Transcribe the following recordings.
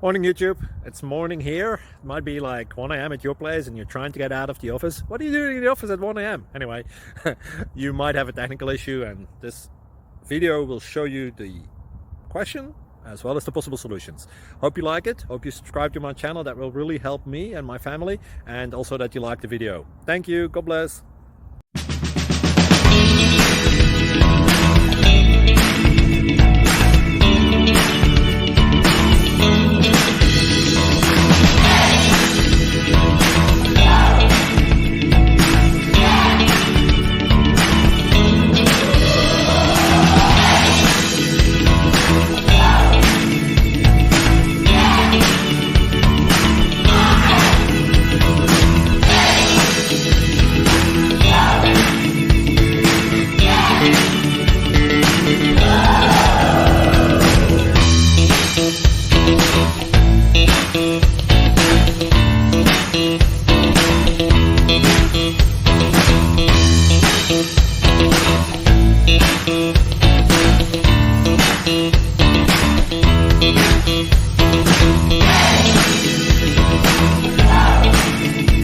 Morning YouTube, it's morning here. It might be like 1 a.m. at your place and you're trying to get out of the office. What are you doing in the office at 1 a.m.? Anyway, you might have a technical issue and this video will show you the question as well as the possible solutions. Hope you like it, hope you subscribe to my channel. That will really help me and my family, and also that you like the video. Thank you, God bless.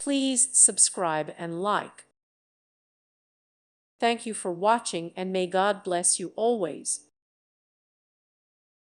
Please subscribe and like. Thank you for watching, and may God bless you always.